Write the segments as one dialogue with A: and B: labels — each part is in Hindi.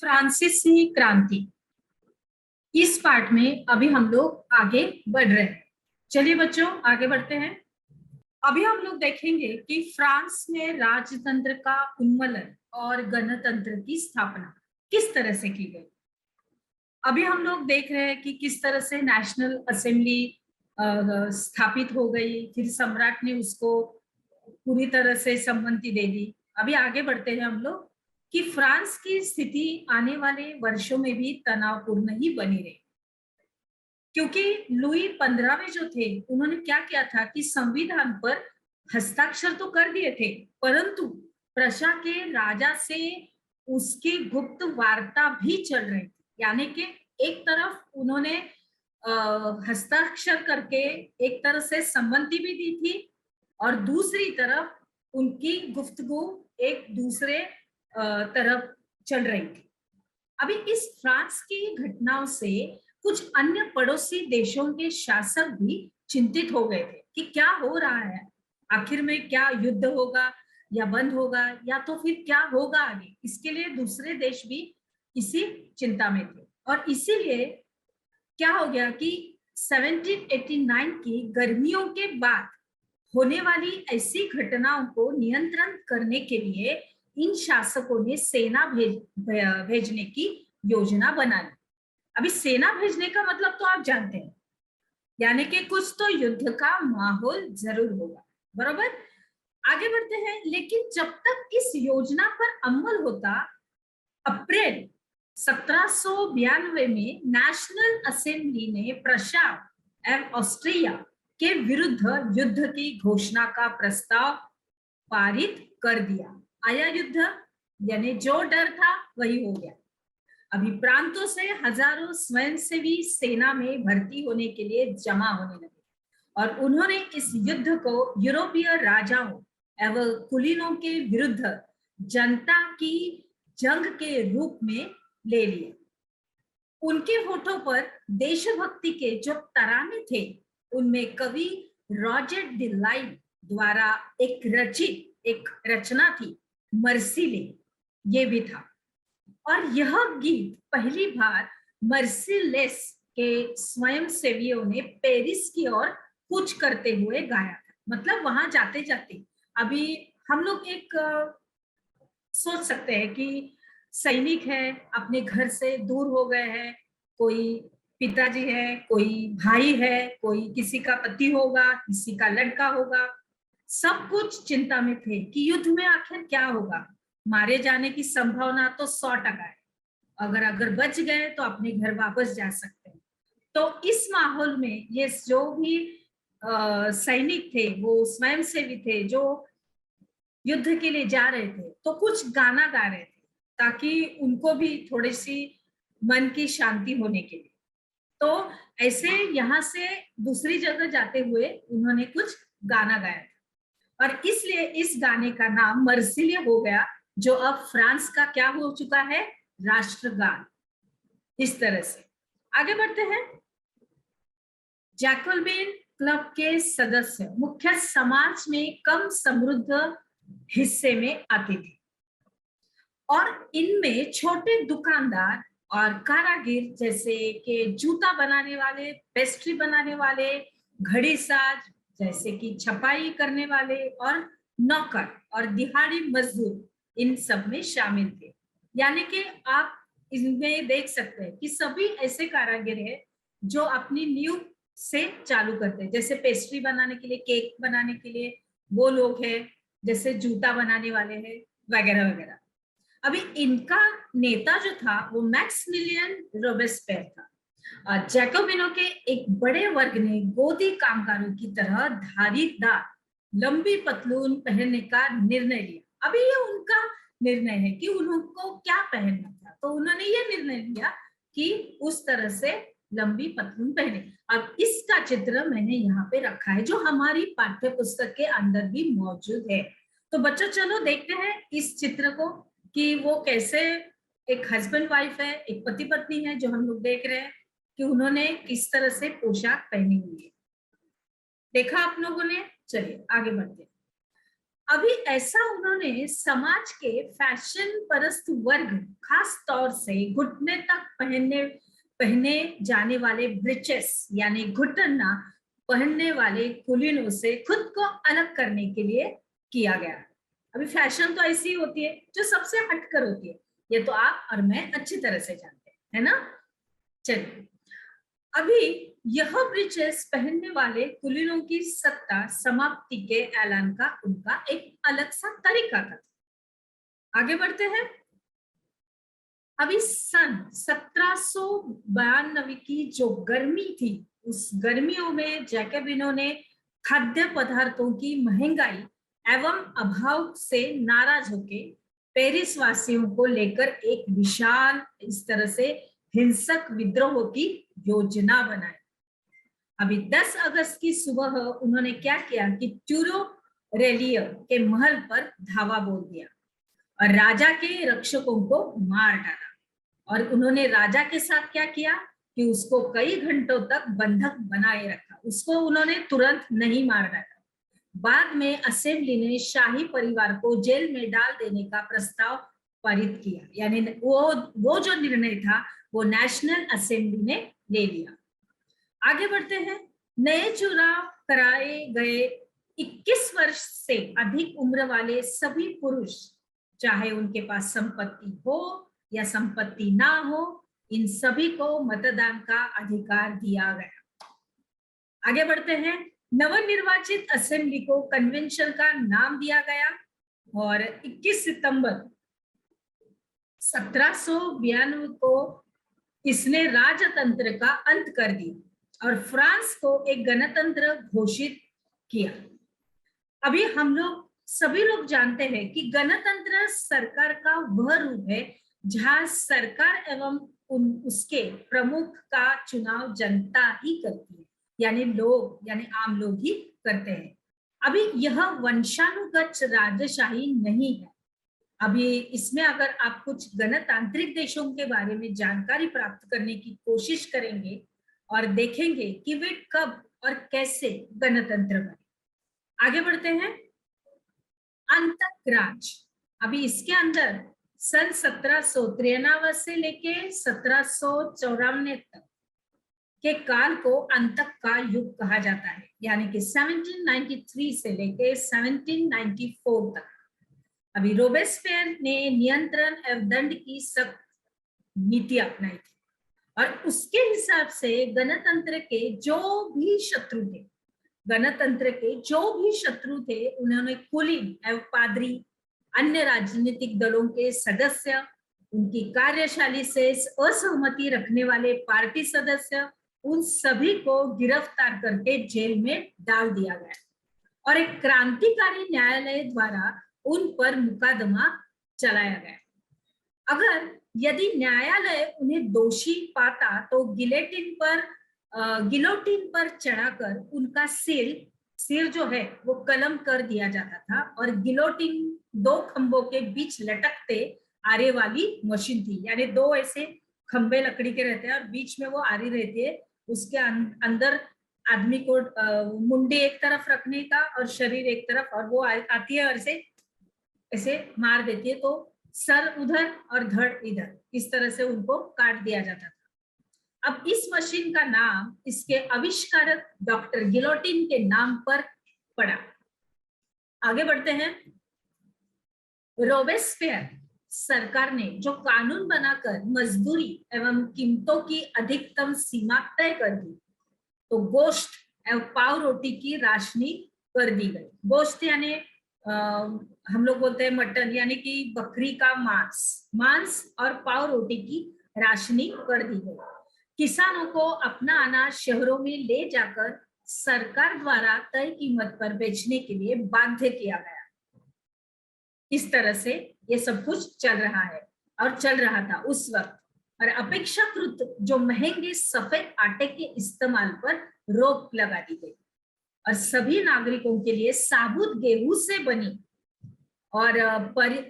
A: फ्रांसीसी क्रांति। इस पार्ट में अभी हम लोग आगे बढ़ रहे हैं। चलिए बच्चों आगे बढ़ते हैं। अभी हम लोग देखेंगे कि फ्रांस में राजतंत्र का उन्मूलन और गणतंत्र की स्थापना किस तरह से की गई। अभी हम लोग देख रहे हैं कि किस तरह से नेशनल असेंबली स्थापित हो गई, फिर सम्राट ने उसको पूरी तरह से सम्मति दे दी। अभी आगे बढ़ते हैं हम लोग कि फ्रांस की स्थिति आने वाले वर्षों में भी तनावपूर्ण ही बनी रही, क्योंकि लुई 15वें जो थे उन्होंने क्या किया था कि संविधान पर हस्ताक्षर तो कर दिए थे, परंतु प्रशा के राजा से उसकी गुप्त वार्ता भी चल रही थी। यानी कि एक तरफ उन्होंने हस्ताक्षर करके एक तरह से सम्मति भी दी थी और दूसरी तरफ उनकी गुफ्तगू एक दूसरे तरफ चल रही थी। अभी इस फ्रांस की घटनाओं से कुछ अन्य पड़ोसी देशों के शासक भी चिंतित हो गए थे कि क्या हो रहा है, आखिर में क्या युद्ध होगा या बंद होगा या तो फिर क्या होगा आगे। इसके लिए दूसरे देश भी इसी चिंता में थे और इसीलिए क्या हो गया कि 1789 की गर्मियों के बाद होने वाली ऐसी घटनाओं को नियंत्रण करने के लिए इन शासकों ने सेना भेजने की योजना बना ली। अभी सेना भेजने का मतलब तो आप जानते हैं, यानी कि कुछ तो युद्ध का माहौल जरूर होगा, बराबर। आगे बढ़ते हैं। लेकिन जब तक इस योजना पर अमल होता, अप्रैल 1792 में नेशनल असेंबली ने प्रशा एवं ऑस्ट्रिया के विरुद्ध युद्ध की घोषणा का प्रस्ताव पारित कर दिया। आया युद्ध, यानी जो डर था वही हो गया। अभी प्रांतों से हजारों स्वयंसेवी सेना में भर्ती होने के लिए जमा होने लगे और उन्होंने इस युद्ध को यूरोपीय राजाओं एवं कुलीनों के विरुद्ध जनता की जंग के रूप में ले लिया। उनके होठों पर देशभक्ति के जो तराने थे उनमें कवि रॉजर द लाइट द्वारा एक रचना थी, मर्सिले, ये भी था। और यह गीत पहली बार मर्सिलेस के स्वयंसेवियों ने पेरिस की ओर कूच करते हुए गाया था। मतलब वहां जाते जाते अभी हम लोग एक सोच सकते हैं कि सैनिक है, अपने घर से दूर हो गए हैं, कोई पिताजी है, कोई भाई है, कोई किसी का पति होगा, किसी का लड़का होगा, सब कुछ चिंता में थे कि युद्ध में आखिर क्या होगा। मारे जाने की संभावना तो 100% है, अगर बच गए तो अपने घर वापस जा सकते हैं। तो इस माहौल में ये जो भी सैनिक थे वो स्वयंसेवी थे जो युद्ध के लिए जा रहे थे, तो कुछ गाना गा रहे थे ताकि उनको भी थोड़ी सी मन की शांति होने के लिए। तो ऐसे यहाँ से दूसरी जगह जाते हुए उन्होंने कुछ गाना गाया था और इसलिए इस गाने का नाम मर्सिले हो गया, जो अब फ्रांस का क्या हो चुका है, राष्ट्रगान। इस तरह से आगे बढ़ते हैं। जैकोबिन क्लब के सदस्य मुख्य समाज में कम समृद्ध हिस्से में आते थे और इनमें छोटे दुकानदार और कारागिर जैसे कि जूता बनाने वाले, पेस्ट्री बनाने वाले, घड़ी साज जैसे कि छपाई करने वाले और नौकर और दिहाड़ी मजदूर इन सब में शामिल थे। यानी कि आप इसमें देख सकते हैं कि सभी ऐसे कारागिर हैं जो अपनी नींव से चालू करते हैं, जैसे पेस्ट्री बनाने के लिए, केक बनाने के लिए वो लोग हैं, जैसे जूता बनाने वाले हैं वगैरह वगैरह। अभी इनका नेता जो था वो मैक्सिमिलियन रोबेस्पियर था। जैकोबिनों के एक बड़े वर्ग ने गोदी कामगारों की तरह धारीदार लंबी पतलून पहनने का निर्णय लिया। अभी ये उनका निर्णय है कि उनको क्या पहनना था, तो उन्होंने ये निर्णय लिया कि उस तरह से लंबी पतलून पहने। अब इसका चित्र मैंने यहाँ पे रखा है जो हमारी पाठ्य पुस्तक के अंदर भी मौजूद है। तो बच्चों चलो देखते हैं इस चित्र को कि वो कैसे एक हस्बैंड वाइफ है, एक पति पत्नी है, जो हम लोग देख रहे हैं कि उन्होंने किस तरह से पोशाक पहनी हुई है। देखा आप लोगों ने? चलिए आगे बढ़ते हैं। अभी ऐसा उन्होंने समाज के फैशन परस्त वर्ग, खास तौर से घुटने तक पहने जाने वाले ब्रिचेस यानी घुटना पहनने वाले कुलीनों से खुद को अलग करने के लिए किया गया। अभी फैशन तो ऐसी होती है जो सबसे हटकर होती है, ये तो आप और मैं अच्छी तरह से जानते हैं, है ना। चलिए, अभी यह ब्रिचेस पहनने वाले कुलीनों की सत्ता समाप्ति के ऐलान का उनका एक अलग सा तरीका था। आगे बढ़ते हैं। अभी सन 1792 की जो गर्मी थी, उस गर्मियों में जैकबिनों ने खाद्य पदार्थों की महंगाई एवं अभाव से नाराज होकर पेरिस वासियों को लेकर एक विशाल इस तरह से हिंसक विद्रोह की योजना बनाई। अभी 10 अगस्त की सुबह उन्होंने क्या किया कि ट्यूरो रेलियो के महल पर धावा बोल दिया और राजा के रक्षकों को मार डाला। और उन्होंने राजा के साथ क्या किया कि उसको कई घंटों तक बंधक बनाए रखा, उसको उन्होंने तुरंत नहीं मार डाला। बाद में असेंबली ने शाही परिवार को जेल में डाल देने का प्रस्ताव पारित किया, यानी वो जो निर्णय था वो नेशनल असेंबली ने ले लिया। आगे बढ़ते हैं। नए चुनाव कराए गए 21 वर्ष से अधिक उम्र वाले सभी पुरुष, चाहे उनके पास संपत्ति हो या संपत्ति ना हो, इन सभी को मतदान का अधिकार दिया गया। आगे बढ़ते हैं। नवनिर्वाचित असेंबली को कन्वेंशन का नाम दिया गया और 21 सितंबर 1792 को इसने राजतंत्र का अंत कर दिया और फ्रांस को एक गणतंत्र घोषित किया। अभी हम लोग सभी लोग जानते हैं कि गणतंत्र सरकार का वह रूप है जहां सरकार एवं उसके प्रमुख का चुनाव जनता ही करती है, यानी लोग, यानी आम लोग ही करते हैं। अभी यह वंशानुगत राजशाही नहीं है। अभी इसमें अगर आप कुछ गणतांत्रिक देशों के बारे में जानकारी प्राप्त करने की कोशिश करेंगे और देखेंगे कि वे कब और कैसे गणतंत्र बने। आगे बढ़ते हैं। अंतःराज, अभी इसके अंदर सन 1793 से लेके 1794 तक के काल को अंतक का युग कहा जाता है, यानी कि 1793 से लेके 1794 तक। अभी रोबेस्पियर ने नियंत्रण एवं दंड की सख्त नीति अपनाई थी और उसके हिसाब से गणतंत्र के जो भी शत्रु थे, गणतंत्र के जो भी शत्रु थे, उन्होंने कुलीन एवं पादरी, अन्य राजनीतिक दलों के सदस्य, उनकी कार्यशैली से असहमति रखने वाले पार्टी सदस्य, उन सभी को गिरफ्तार करके जेल में डाल दिया गया और एक क्रांतिकारी न्यायालय द्वारा उन पर मुकदमा चलाया गया। अगर यदि न्यायालय उन्हें दोषी पाता तो गिलोटिन पर चढ़ाकर उनका सिर जो है वो कलम कर दिया जाता था और गिलोटिन 2 खंभों के बीच लटकते आरे वाली मशीन थी, यानी 2 ऐसे खंभे लकड़ी के रहते हैं और बीच में वो आरी रहती है, उसके अंदर आदमी को मुंडी एक तरफ रखने का और शरीर एक तरफ, और वो आती है और ऐसे मार देती है, तो सर उधर और धड़ इधर, इस तरह से उनको काट दिया जाता था। अब इस मशीन का नाम इसके आविष्कारक डॉक्टर गिलोटिन के नाम पर पड़ा। आगे बढ़ते हैं। रोबेस्पियर सरकार ने जो कानून बनाकर मजदूरी एवं कीमतों की अधिकतम सीमा तय कर दी, तो गोश्त एवं पाव रोटी की राशनी कर दी गई। गोश्त यानी हम लोग बोलते हैं मटन, यानी कि बकरी का मांस और पाव रोटी की राशनी कर दी गई। किसानों को अपना अनाज शहरों में ले जाकर सरकार द्वारा तय कीमत पर बेचने के लिए बाध्य किया गया। इस तरह से ये सब कुछ चल रहा है और चल रहा था उस वक्त। और अपेक्षाकृत जो महंगे सफेद आटे के इस्तेमाल पर रोक लगा दी गई और सभी नागरिकों के लिए साबुत गेहूं से बनी और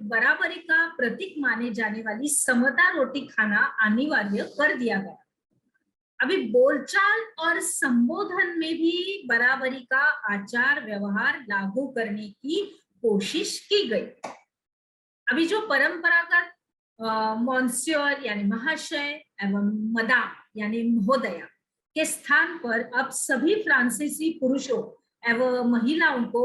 A: बराबरी का प्रतीक माने जाने वाली समता रोटी खाना अनिवार्य कर दिया गया। अभी बोलचाल और संबोधन में भी बराबरी का आचार व्यवहार लागू करने की कोशिश की गई। अभी जो परंपरागत मॉन्स्योर यानी महाशय एवं मदाम यानी महोदया के स्थान पर अब सभी फ्रांसीसी पुरुषों एवं महिलाओं को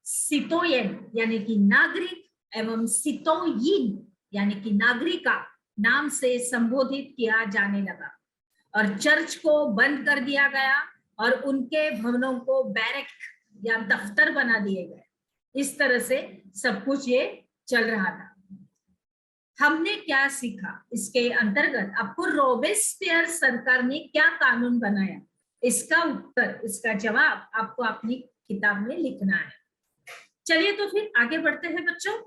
A: सितोयन यानी कि नागरिक एवं सितोयिन यानी कि नागरिका नाम से संबोधित किया जाने लगा और चर्च को बंद कर दिया गया और उनके भवनों को बैरक या दफ्तर बना दिए गए। इस तरह से सब कुछ ये चल रहा था। हमने क्या सीखा इसके अंतर्गत? आपको रोबेस्पियर सरकार ने क्या कानून बनाया, इसका उत्तर, इसका जवाब आपको अपनी किताब में लिखना है। चलिए तो फिर आगे बढ़ते हैं बच्चों।